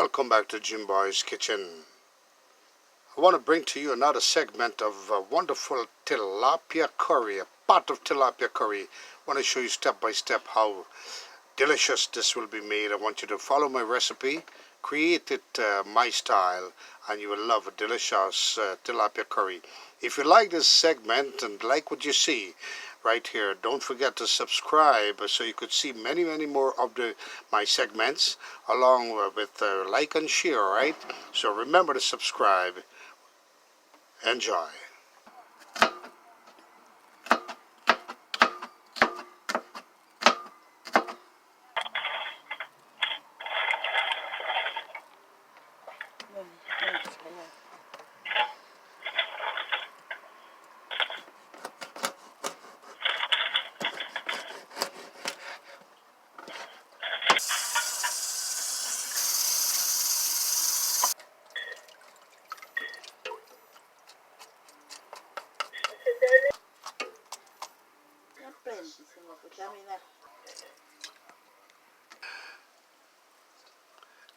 Welcome back to Jim Boy's Kitchen. I want to bring to you another segment of wonderful tilapia curry, a pot of tilapia curry. I want to show you step by step how delicious this will be made. I want you to follow my recipe, create it my style, and you will love a delicious tilapia curry. If you like this segment and like what you see right here, don't forget to subscribe so you could see many more of my segments along with like and share, right? So remember to subscribe. Enjoy.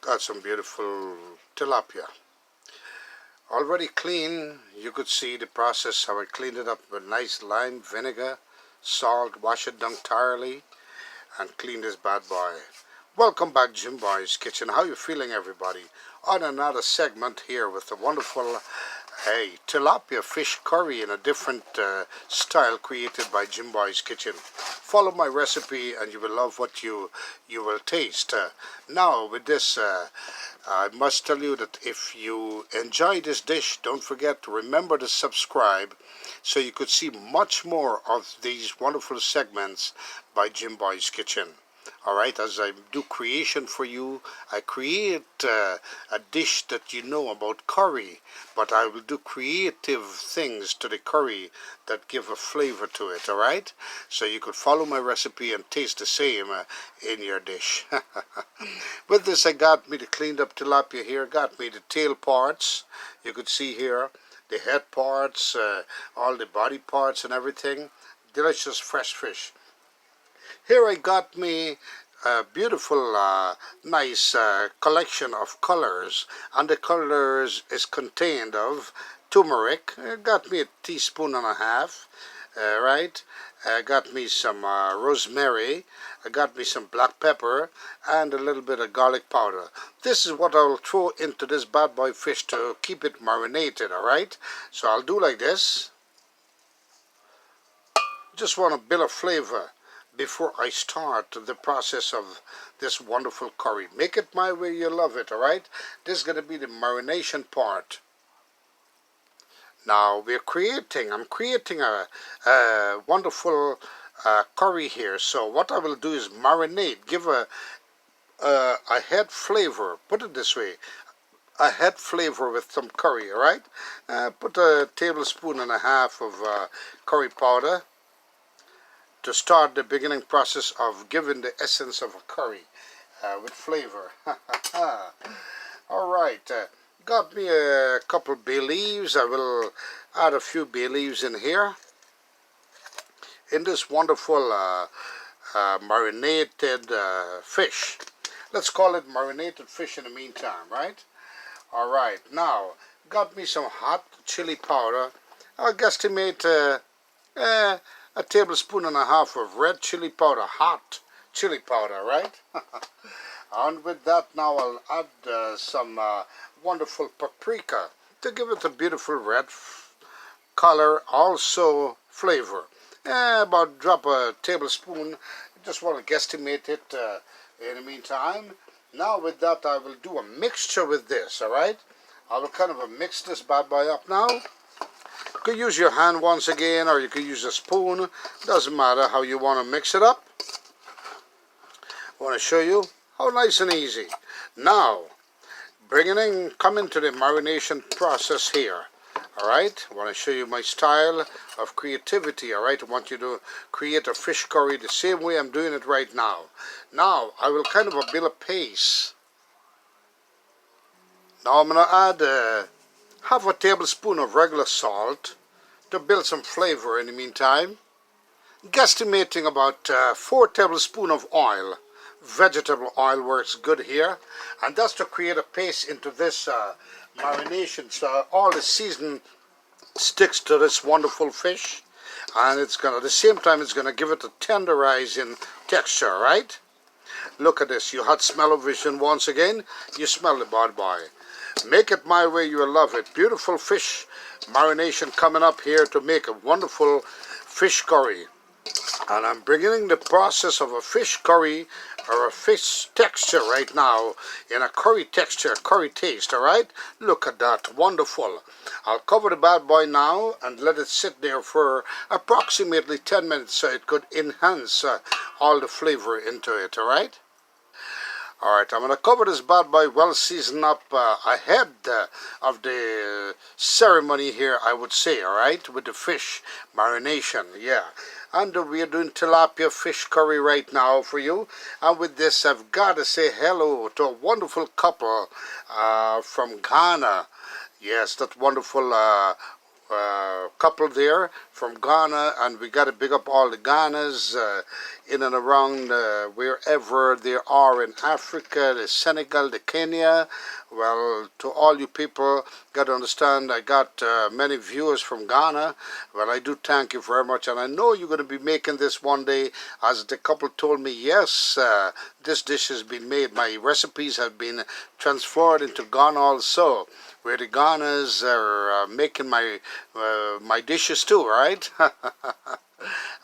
Got some beautiful tilapia. Already clean. You could see the process how I cleaned it up with nice lime, vinegar, salt, wash it down thoroughly, and clean this bad boy. Welcome back, Jim Boy's Kitchen. How you feeling, everybody? On another segment here with the wonderful tilapia fish curry in a different style created by Jim Boy's Kitchen. Follow my recipe and you will love what you will taste. Now with this, I must tell you that if you enjoy this dish, don't forget to remember to subscribe so you could see much more of these wonderful segments by Jim Boy's Kitchen. Alright, as I do creation for you, I create a dish that you know about curry, but I will do creative things to the curry that give a flavor to it, alright? So you could follow my recipe and taste the same in your dish. With this, I got me the cleaned up tilapia here, got me the tail parts, you could see here, the head parts, all the body parts and everything. Delicious fresh fish. Here I got me a beautiful, nice collection of colors, and the colors is contained of turmeric. Got me a teaspoon and a half, right? Got me some rosemary. Got me some black pepper and a little bit of garlic powder. This is what I'll throw into this bad boy fish to keep it marinated, all right? So I'll do like this. Just want a bit of flavor before I start the process of this wonderful curry. Make it my way, you love it, alright? This is going to be the marination part. Now I'm creating a wonderful curry here. So what I will do is marinate, give a head flavor, put it this way, a head flavor with some curry, alright? Put a tablespoon and a half of curry powder to start the beginning process of giving the essence of a curry with flavor. Alright, got me a couple bay leaves. I will add a few bay leaves in here. In this wonderful marinated fish. Let's call it marinated fish in the meantime, right? Alright, now, got me some hot chili powder. I'll guesstimate a tablespoon and a half of red chili powder, hot chili powder, right? And with that now I'll add some wonderful paprika to give it a beautiful red color, also flavor. About drop a tablespoon, just want to guesstimate it in the meantime. Now with that I will do a mixture with this, alright? I will kind of mix this bad boy up now. You could use your hand once again, or you could use a spoon. Doesn't matter how you want to mix it up. I want to show you how nice and easy. Now, come into the marination process here. Alright, I want to show you my style of creativity. Alright, I want you to create a fish curry the same way I'm doing it right now. Now, I will kind of build a paste. Now I'm going to add half a tablespoon of regular salt to build some flavor in the meantime. Guesstimating about 4 tablespoons of oil. vegetable oil works good here, and that's to create a paste into this marination, so all the season sticks to this wonderful fish, and it's gonna, at the same time, it's gonna give it a tenderizing texture, right? Look at this. You had smell-o-vision once again. You smell the bad boy. Make it my way, you will love it. Beautiful fish marination coming up here to make a wonderful fish curry. And I'm beginning the process of a fish curry or a fish texture right now in a curry texture, curry taste, alright? Look at that, wonderful. I'll cover the bad boy now and let it sit there for approximately 10 minutes so it could enhance all the flavor into it, alright? Alright, I'm going to cover this bad boy well seasoned up ahead of the ceremony here, I would say, alright, with the fish marination, yeah. And we are doing tilapia fish curry right now for you. And with this, I've got to say hello to a wonderful couple from Ghana. Yes, that wonderful couple there from Ghana, and we got to big up all the Ghanas in and around wherever they are in Africa, the Senegal, the Kenya. Well, to all you people, got to understand, I got many viewers from Ghana. Well, I do thank you very much, and I know you're going to be making this one day, as the couple told me, yes, this dish has been made. My recipes have been transferred into Ghana also, where the Ghanas are making my my dishes too, right?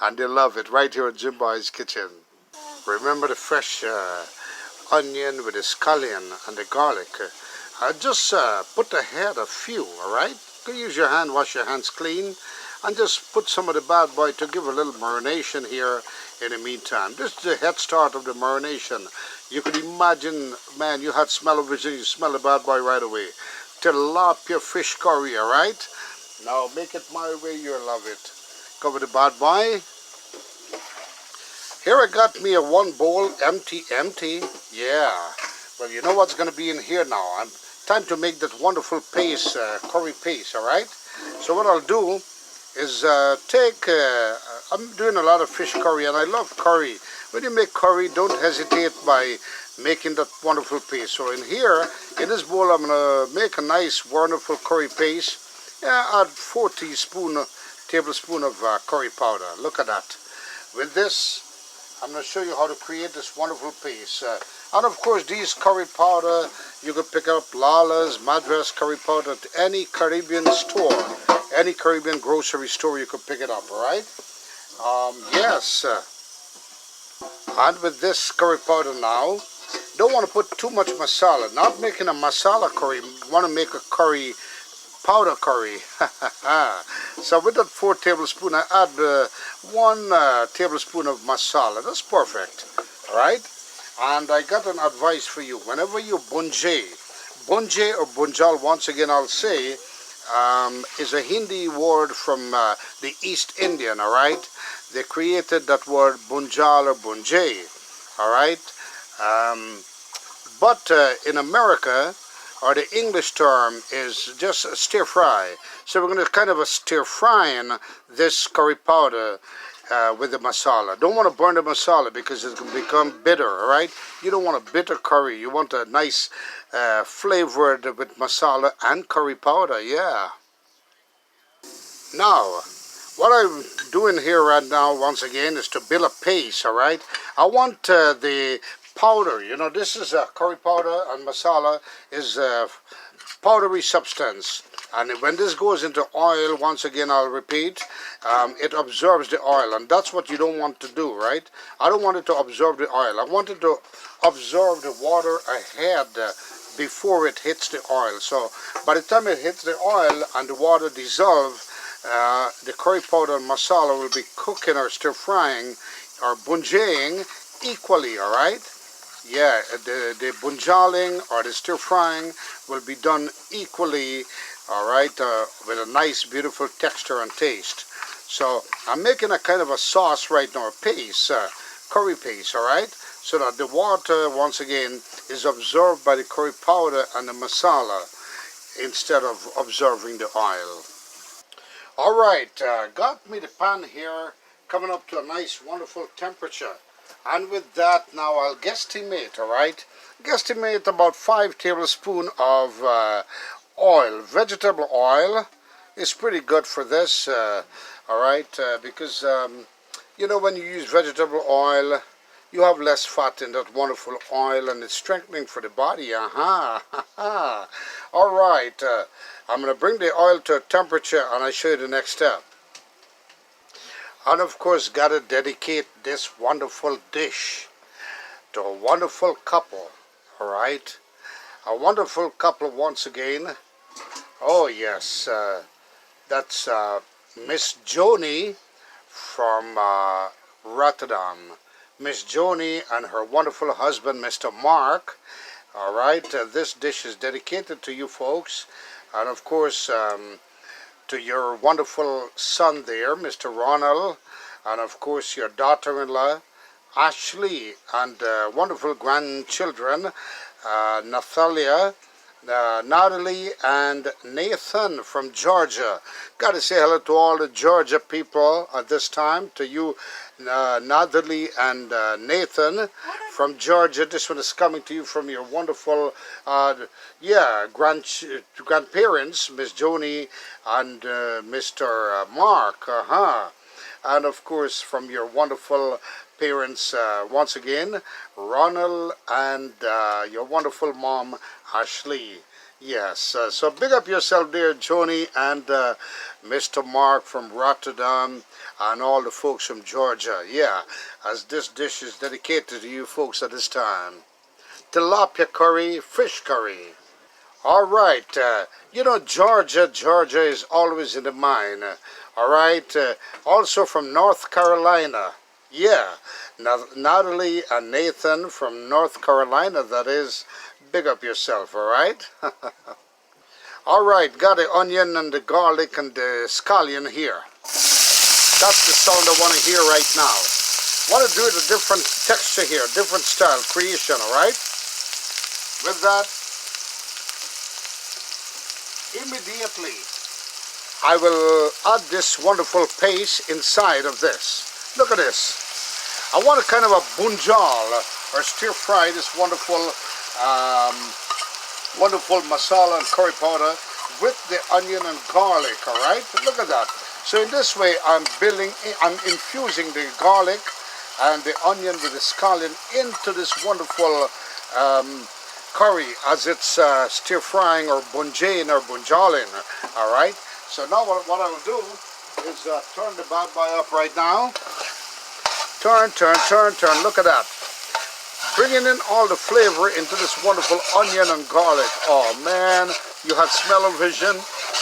And they love it right here in Jimbo's kitchen. Remember the fresh onion with the scallion and the garlic. Just put ahead a few, alright? You can use your hand, wash your hands clean, and just put some of the bad boy to give a little marination here in the meantime. This is the head start of the marination. You could imagine, man, you had smell-o-vision, you smell the bad boy right away. Tilapia fish curry, alright? Now make it my way, you'll love it. Cover the bad boy. Here I got me a one bowl, empty. Yeah. Well, you know what's going to be in here now. Time to make that wonderful paste, curry paste, alright? So what I'll do is I'm doing a lot of fish curry, and I love curry. When you make curry, don't hesitate by making that wonderful paste. So in here, in this bowl, I'm going to make a nice, wonderful curry paste. Yeah, add 4 tablespoons of curry powder. Look at that. With this, I'm going to show you how to create this wonderful paste. And of course, these curry powder, you can pick up Lala's, Madras curry powder at any Caribbean store. Any Caribbean grocery store, you could pick it up, alright? Yes. And with this curry powder now, don't want to put too much masala. Not making a masala curry, you want to make a curry, powder curry. So with that 4 tablespoons, I add 1 tablespoon of masala. That's perfect, alright? And I got an advice for you. Whenever you bunje or bunjal, once again I'll say, is a Hindi word from the East Indian, alright? They created that word bunjal or bunje, alright? But in America, or the English term is just a stir fry. So we're going to kind of stir frying this curry powder with the masala. Don't want to burn the masala because it's going to become bitter, alright? You don't want a bitter curry. You want a nice flavored with masala and curry powder, yeah. Now, what I'm doing here right now, once again, is to build a paste, alright? I want the powder, you know, this is curry powder and masala is powdery substance. And when this goes into oil, once again I'll repeat, it absorbs the oil, and that's what you don't want to do, right? I don't want it to absorb the oil. I want it to absorb the water ahead before it hits the oil. So by the time it hits the oil and the water dissolves, the curry powder and masala will be cooking or stir frying or bunjeing equally, alright? Yeah, the bunjaling or the stir frying will be done equally, alright, with a nice beautiful texture and taste. So I'm making a kind of a sauce right now, a paste, curry paste, alright, so that the water once again is absorbed by the curry powder and the masala instead of absorbing the oil. Alright, got me the pan here coming up to a nice wonderful temperature. And with that, now I'll guesstimate, all right? Guesstimate about 5 tablespoons of oil. Vegetable oil is pretty good for this, all right? Because, you know, when you use vegetable oil, you have less fat in that wonderful oil, and it's strengthening for the body. All right, I'm going to bring the oil to a temperature, and I'll show you the next step. And of course, got to dedicate this wonderful dish to a wonderful couple, all right? A wonderful couple once again. Oh yes, that's Miss Joni from Rotterdam. Miss Joni and her wonderful husband, Mr. Mark. All right, this dish is dedicated to you folks, and of course to your wonderful son there, Mr. Ronald, and of course your daughter-in-law, Ashley, and wonderful grandchildren, Nathalia, Natalie, and Nathan from Georgia. Got to say hello to all the Georgia people at this time. To you, Natalie and Nathan from Georgia. This one is coming to you from your wonderful, grandparents, Miss Joni and Mr. Mark. And of course from your wonderful parents once again, Ronald, and your wonderful mom, Ashley. Yes, so big up yourself there, Joni, and Mr. Mark from Rotterdam, and all the folks from Georgia. Yeah, as this dish is dedicated to you folks at this time. Tilapia curry, fish curry. All right, you know, Georgia is always in the mind. All right, also from North Carolina. Yeah, Natalie and Nathan from North Carolina, that is. Big up yourself, all right? All right, got the onion and the garlic and the scallion here. That's the sound I want to hear right now. Want to do it a different texture here, different style, creation, all right? With that, immediately, I will add this wonderful paste inside of this. Look at this. I want a kind of a bunjal or stir fry this wonderful wonderful masala and curry powder with the onion and garlic, all right? Look at that. So in this way, I'm infusing the garlic and the onion with the scallion into this wonderful curry as it's stir frying or bunjain or bunjalin, all right? So now what I'll do is turn the bad boy up right now. Turn, look at that. Bringing in all the flavor into this wonderful onion and garlic. Oh man, you had smell-o-vision.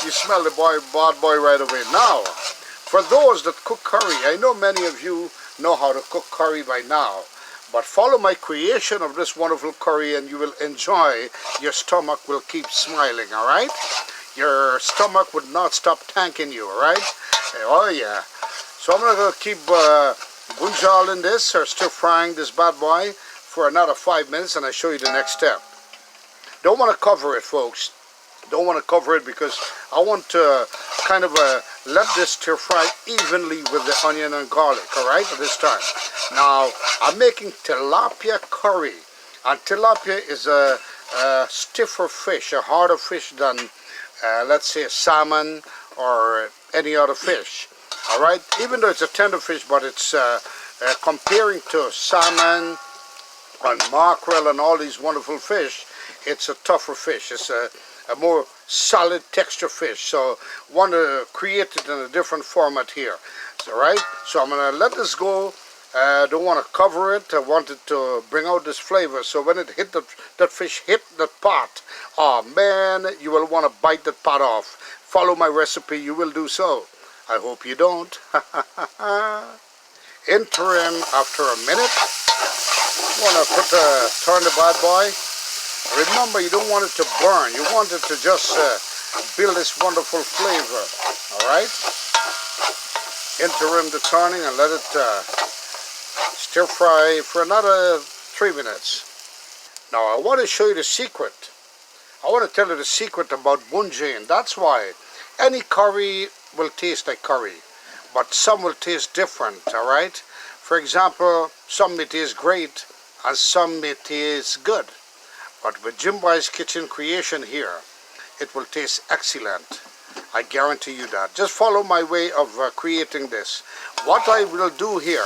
You smell the bad boy right away. Now, for those that cook curry, I know many of you know how to cook curry by now, but follow my creation of this wonderful curry and you will enjoy. Your stomach will keep smiling, all right? Your stomach would not stop thanking you, all right? Oh yeah. So I'm going to keep bunjal in this, or stir frying this bad boy, for another 5 minutes, and I'll show you the next step. Don't want to cover it, folks. Don't want to cover it because I want to kind of let this stir fry evenly with the onion and garlic, all right, at this time. Now, I'm making tilapia curry, and tilapia is a stiffer fish, a harder fish than, let's say, salmon or any other fish, all right? Even though it's a tender fish, but it's comparing to salmon and mackerel and all these wonderful fish, it's a tougher fish. It's a more solid texture fish. So want to create it in a different format here. So, right? So I'm going to let this go. Don't want to cover it. I want it to bring out this flavor. So when it hit that fish hit that pot, oh man, you will want to bite that pot off. Follow my recipe, you will do so. I hope you don't. Interim after a minute. Want to turn the bad boy. Remember, you don't want it to burn. You want it to just build this wonderful flavor. All right. Interim the turning and let it stir fry for another 3 minutes. Now I want to show you the secret. I want to tell you the secret about bunjain. That's why any curry will taste like curry, but some will taste different. All right. For example, some may taste great and some may taste good. But with Jim Boy's Kitchen creation here, it will taste excellent. I guarantee you that. Just follow my way of creating this. What I will do here,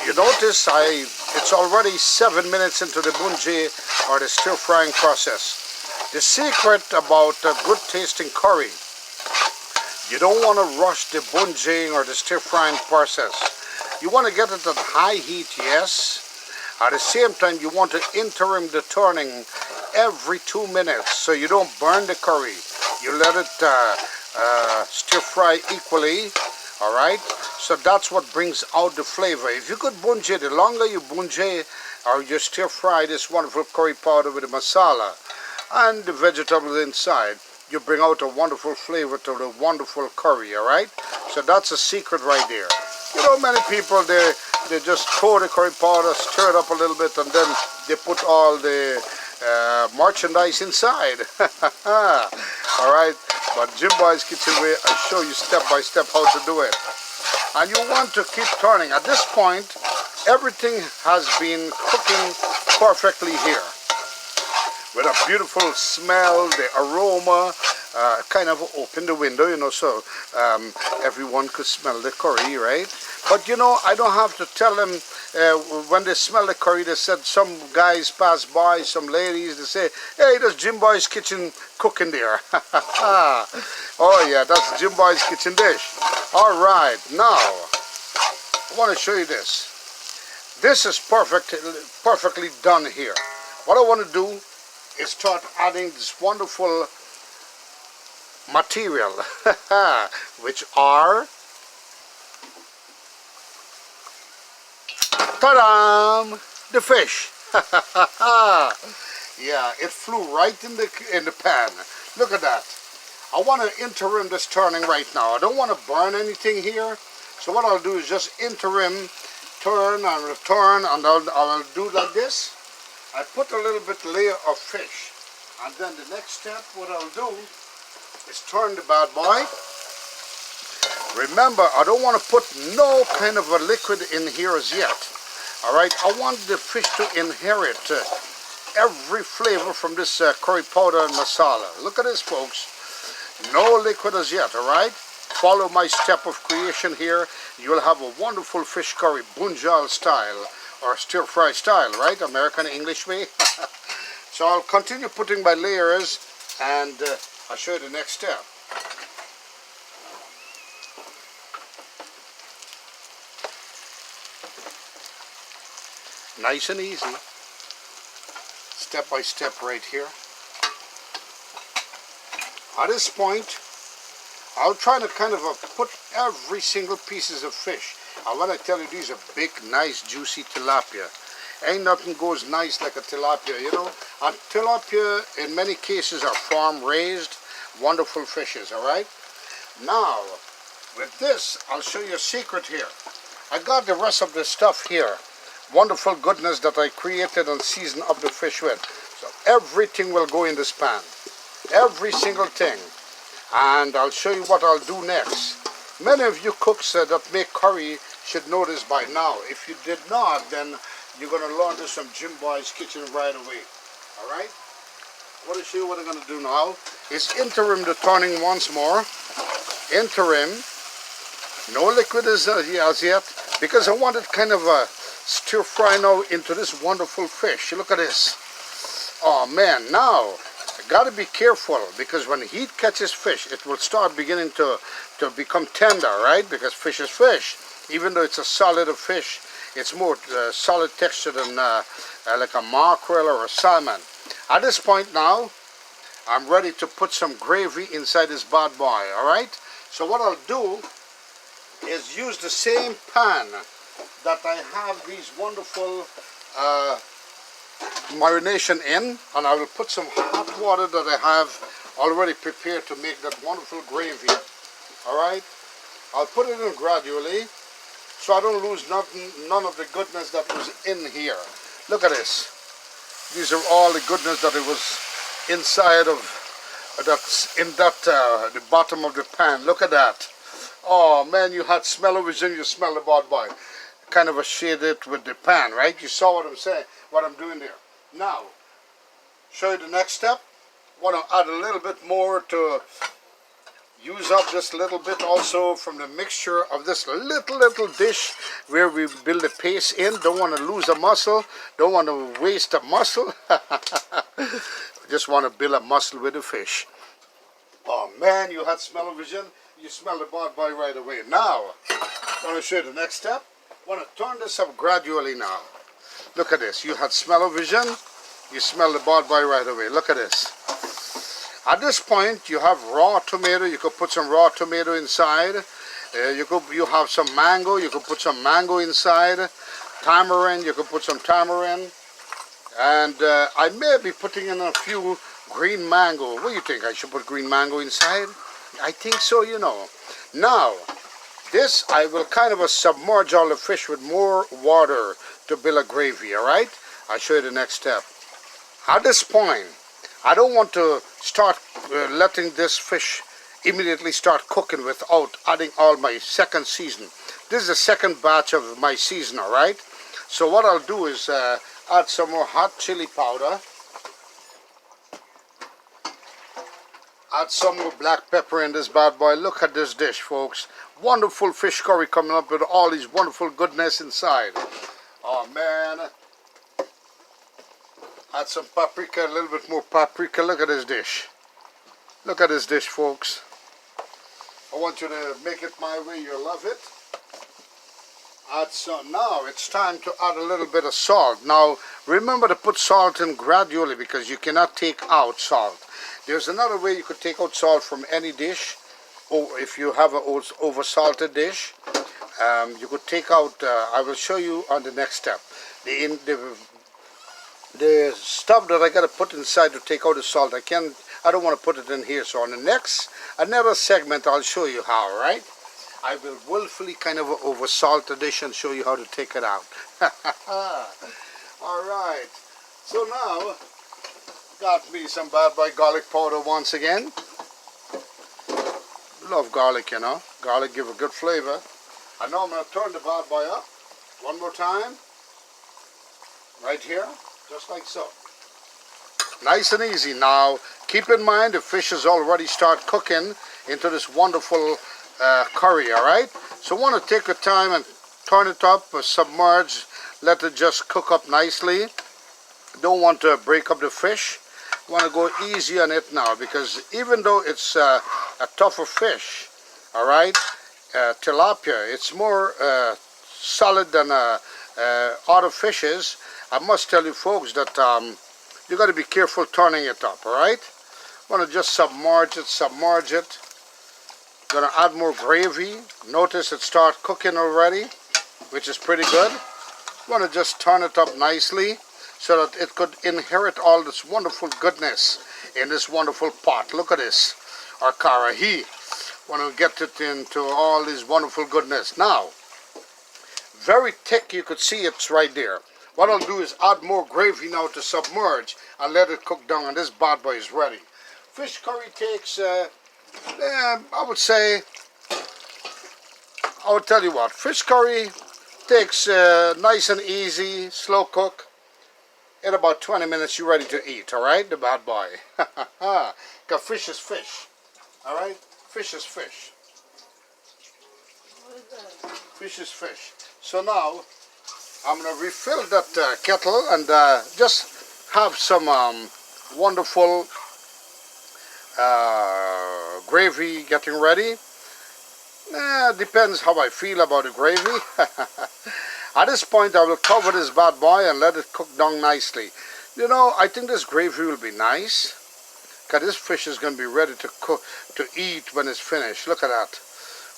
you notice it's already 7 minutes into the bunje or the stir frying process. The secret about a good tasting curry, you don't want to rush the bunjing or the stir frying process. You want to get it at high heat, yes. At the same time, you want to interim the turning every 2 minutes so you don't burn the curry. You let it stir fry equally, all right? So that's what brings out the flavor. If you could bunje, the longer you bunje or you stir fry this wonderful curry powder with the masala and the vegetables inside, you bring out a wonderful flavor to the wonderful curry, all right? So that's a secret right there. You know, many people, they just throw the curry powder, stir it up a little bit, and then they put all the merchandise inside. All right, but Jim Boy's Kitchen way, I show you step by step how to do it. And you want to keep turning. At this point, everything has been cooking perfectly here, with a beautiful smell, the aroma. Kind of open the window, you know, so everyone could smell the curry, right? But you know, I don't have to tell them when they smell the curry. They said some guys pass by, some ladies, they say, hey, there's Jim Boy's Kitchen cooking there. Oh yeah, that's Jim Boy's Kitchen dish. All right, now I want to show you this. This is perfectly done here. What I want to do is start adding this wonderful material, which are, ta-da, the fish. Yeah, it flew right in the pan. Look at that. I want to interim this turning right now. I don't want to burn anything here, so what I'll do is just interim, turn and return, and I'll do like this. I put a little bit layer of fish, and then the next step, what I'll do is turn the bad boy. Remember, I don't want to put no kind of a liquid in here as yet. All right, I want the fish to inherit every flavor from this curry powder and masala. Look at this, folks. No liquid as yet, all right? Follow my step of creation here. You'll have a wonderful fish curry, bunjal style, or stir fry style, right? American English way. So I'll continue putting my layers, and I'll show you the next step. Nice and easy. Step by step right here. At this point, I'll try to kind of put every single pieces of fish. And when I tell you these are big, nice, juicy tilapia. Ain't nothing goes nice like a tilapia, you know. And tilapia, in many cases, are farm-raised, wonderful fishes, all right? Now, with this, I'll show you a secret here. I got the rest of the stuff here. Wonderful goodness that I created and seasoned up the fish with. So everything will go in this pan. Every single thing. And I'll show you what I'll do next. Many of you cooks that make curry should know this by now. If you did not, then you're going to learn this from Jim Boy's Kitchen right away. Alright? What I'll show you what I'm going to do now is interim the turning once more. Interim. No liquid as yet. Because I wanted kind of a stir fry now into this wonderful fish. Look at this. Oh man, now I gotta be careful, because when heat catches fish, it will start beginning to become tender, right? Because fish is fish. Even though it's a solid of fish, it's more solid texture than like a mackerel or a salmon. At this point now, I'm ready to put some gravy inside this bad boy, alright? So what I'll do is use the same pan that I have these wonderful marination in, and I will put some hot water that I have already prepared to make that wonderful gravy. Alright? I'll put it in gradually so I don't lose none of the goodness that was in here. Look at this. These are all the goodness that it was inside of the bottom of the pan. Look at that. Oh man, you had smell of it and you smell the bad boy. kind of a shade it with the pan, right? You saw what I'm saying, what I'm doing there. Now, show you the next step. Want to add a little bit more to use up this little bit also from the mixture of this little dish where we build the paste in. Don't want to lose a muscle, don't want to waste a muscle. Just want to build a muscle with the fish. Oh man, you had smell-o-vision. You smell the bad boy right away. Now, I want to show you the next step. I want to turn this up gradually now. Look at this. You had smell-o-vision. You smell the bad boy right away. Look at this. At this point, you have raw tomato. You could put some raw tomato inside. You have some mango. You could put some mango inside. Tamarind. You could put some tamarind. And I may be putting in a few green mango. What do you think? I should put green mango inside? I think so, you know. Now, this I will kind of submerge all the fish with more water to build a gravy, all right? I'll show you the next step. At this point, I don't want to start letting this fish immediately start cooking without adding all my second season. This is the second batch of my season, all right? So what I'll do is add some more hot chili powder. Add some more black pepper in this bad boy. Look at this dish, folks. Wonderful fish curry coming up with all these wonderful goodness inside. Oh man. Add some paprika, a little bit more paprika. Look at this dish. Look at this dish, folks. I want you to make it my way. You'll love it. Add some. Now it's time to add a little bit of salt. Now remember to put salt in gradually because you cannot take out salt. There's another way you could take out salt from any dish, or if you have an over salted dish, you could take out. I will show you on the next step. The stuff that I got to put inside to take out the salt, I don't want to put it in here. So on the next another segment, I'll show you how. Right? I will willfully kind of over salt the dish and show you how to take it out. All right. So now. Got me some bad boy garlic powder once again. Love garlic, you know. Garlic give a good flavor. I know I'm going to turn the bad boy up one more time. Right here, just like so. Nice and easy. Now, keep in mind the fish has already started cooking into this wonderful curry, all right? So I want to take your time and turn it up, submerge, let it just cook up nicely. Don't want to break up the fish. Want to go easy on it now because even though it's a tougher fish, all right, tilapia, it's more solid than other fishes. I must tell you folks that you got to be careful turning it up, all right? Want to just submerge it. Gonna add more gravy. Notice it start cooking already, which is pretty good. Want to just turn it up nicely, so that it could inherit all this wonderful goodness in this wonderful pot. Look at this, our karahi. Want to get it into all this wonderful goodness. Now, very thick, you could see it's right there. What I'll do is add more gravy now to submerge and let it cook down, and this bad boy is ready. Fish curry takes, I would say, I would tell you what, fish curry takes nice and easy, slow cook. In about 20 minutes, you're ready to eat, all right? The bad boy. Because fish is fish, all right? Fish is fish. Fish is fish. So now, I'm going to refill that kettle and just have some wonderful gravy getting ready. Depends how I feel about the gravy. At this point, I will cover this bad boy and let it cook down nicely. You know, I think this gravy will be nice, because this fish is going to be ready to cook, to eat when it's finished. Look at that.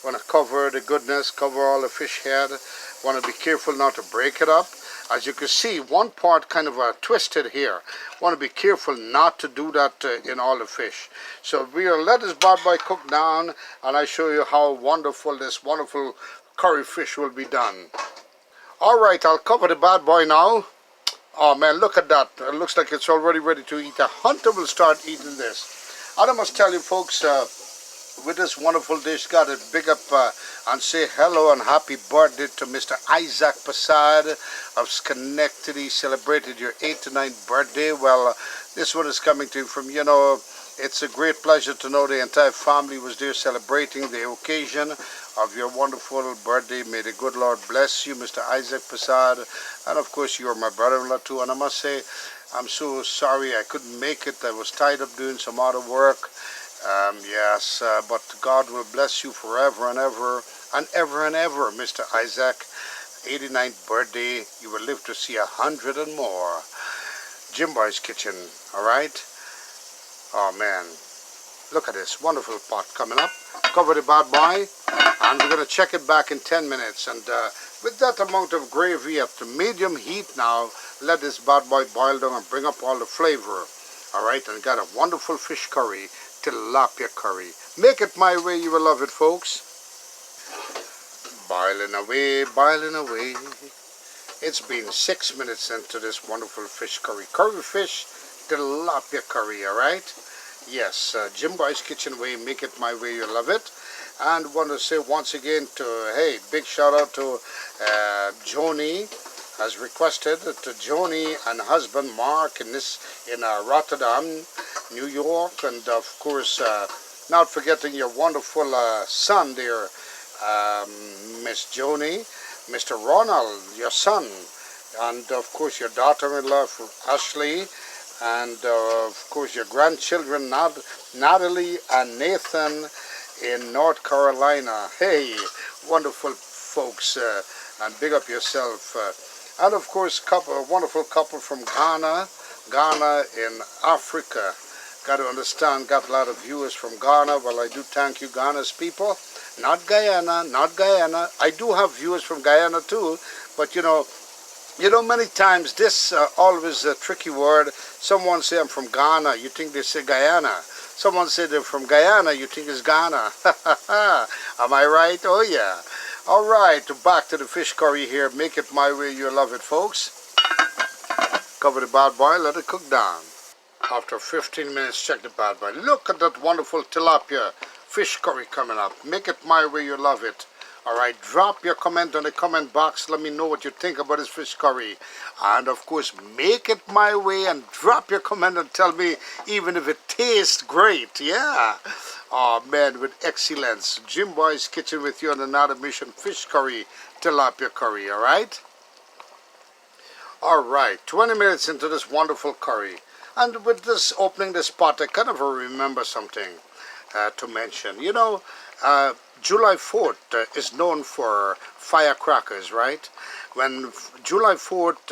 Want to cover the goodness, cover all the fish head. Want to be careful not to break it up. As you can see, one part kind of twisted here. Want to be careful not to do that in all the fish. So we'll let this bad boy cook down, and I show you how wonderful this wonderful curry fish will be done. Alright, I'll cover the bad boy now. Oh man, look at that. It looks like it's already ready to eat. A hunter will start eating this. I must tell you folks, with this wonderful dish. Got to big up and say hello and happy birthday to Mr. Isaac Passad of Schenectady. Celebrated your 89th birthday. Well, this one is coming to you from, it's a great pleasure to know the entire family was there celebrating the occasion of your wonderful birthday. May the good Lord bless you, Mr. Isaac Passad. And of course, you are my brother-in-law too. And I must say, I'm so sorry I couldn't make it. I was tied up doing some other work. Yes, but God will bless you forever and ever and ever and ever, Mr. Isaac. 89th birthday. You will live to see 100 and more. Jim Boy's Kitchen, all right? Oh, man. Look at this wonderful pot coming up. Cover the bad boy. And we're going to check it back in 10 minutes. And with that amount of gravy at the medium heat now, let this bad boy boil down and bring up all the flavor. All right, and got a wonderful fish curry, tilapia curry. Make it my way, you will love it, folks. Boiling away, boiling away. It's been 6 minutes into this wonderful fish curry. Curry fish, tilapia curry, all right? Yes, Jim Boy's Kitchen way, make it my way, you love it. And want to say once again hey, big shout out to Joni, as requested, to Joni and husband Mark in Rotterdam, New York, and of course, not forgetting your wonderful son there, Miss Joni, Mr. Ronald, your son, and of course your daughter-in-law, Ashley, and of course your grandchildren, Natalie and Nathan in North Carolina. Hey, wonderful folks, and big up yourself. And of course, a wonderful couple from Ghana in Africa. Got to understand, got a lot of viewers from Ghana. Well, I do thank you, Ghana's people. Not Guyana, not Guyana. I do have viewers from Guyana too, but many times this always a tricky word. Someone say I'm from Ghana, you think they say Guyana. Someone say they're from Guyana, you think it's Ghana. Am I right? Oh yeah. All right, back to the fish curry here. Make it my way, you love it, folks. Cover the bad boy, let it cook down. After 15 minutes, check the bad boy. Look at that wonderful tilapia fish curry coming up. Make it my way, you love it. All right, drop your comment on the comment box. Let me know what you think about this fish curry. And of course, make it my way and drop your comment and tell me even if it tastes great. Yeah. Oh man, with excellence. Jim Boy's Kitchen with you on another mission. Fish curry, tilapia curry, all right? All right, 20 minutes into this wonderful curry. And with this opening this pot, I kind of remember something to mention. July 4th is known for firecrackers, right? When July 4th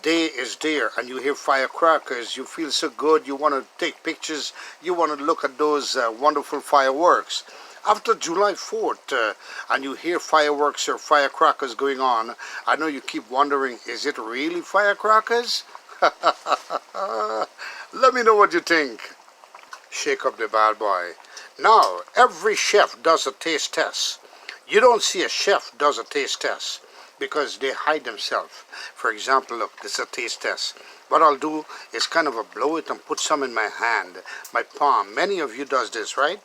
day is there and you hear firecrackers, you feel so good, you want to take pictures, you want to look at those wonderful fireworks. After July 4th and you hear fireworks or firecrackers going on, I know you keep wondering, is it really firecrackers? Let me know what you think. Shake up the bad boy. Now, every chef does a taste test. You don't see a chef does a taste test because they hide themselves. For example, look, this is a taste test. What I'll do is kind of blow it and put some in my hand, my palm. Many of you does this, right?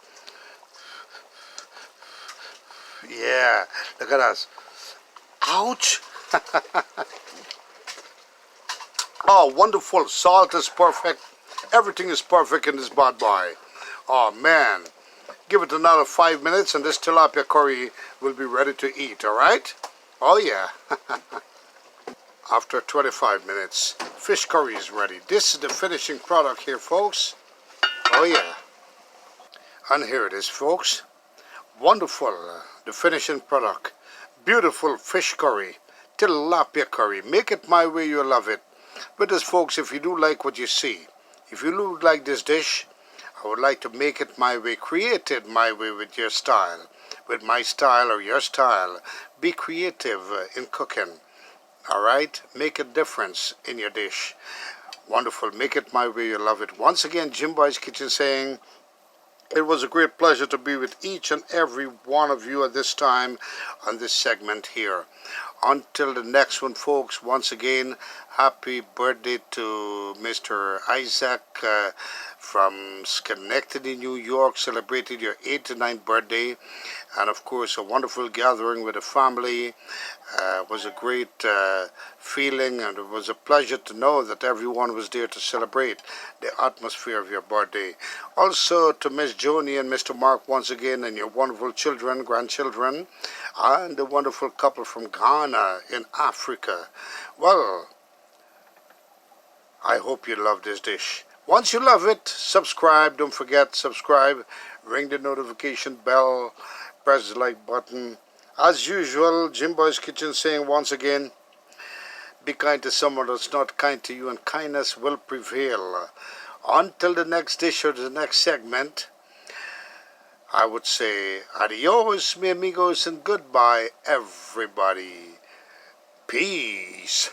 Yeah, look at us. Ouch! Oh, wonderful. Salt is perfect. Everything is perfect in this bad boy. Oh, man. Give it another 5 minutes and this tilapia curry will be ready to eat, all right? Oh, yeah. After 25 minutes, fish curry is ready. This is the finishing product here, folks. Oh, yeah. And here it is, folks. Wonderful, the finishing product. Beautiful fish curry, tilapia curry. Make it my way, you'll love it. But as folks, if you do like what you see, if you do like this dish, I would like to make it my way, create it my way with your style, with my style or your style. Be creative in cooking, all right? Make a difference in your dish. Wonderful, make it my way, you love it. Once again, Jim Boy's Kitchen saying, it was a great pleasure to be with each and every one of you at this time on this segment here. Until the next one, folks, once again, happy birthday to Mr. Isaac from Schenectady, New York. Celebrated your 89th birthday, and of course a wonderful gathering with the family. Was a great feeling, and it was a pleasure to know that everyone was there to celebrate the atmosphere of your birthday. Also to Miss Joni and Mr. Mark once again, and your wonderful children, grandchildren, and the wonderful couple from Ghana in Africa. Well, I hope you love this dish. Once you love it, subscribe. Don't forget, subscribe. Ring the notification bell. Press the like button. As usual, Jim Boy's Kitchen saying once again, be kind to someone that's not kind to you, and kindness will prevail. Until the next dish or the next segment, I would say adios, mi amigos, and goodbye, everybody. Peace.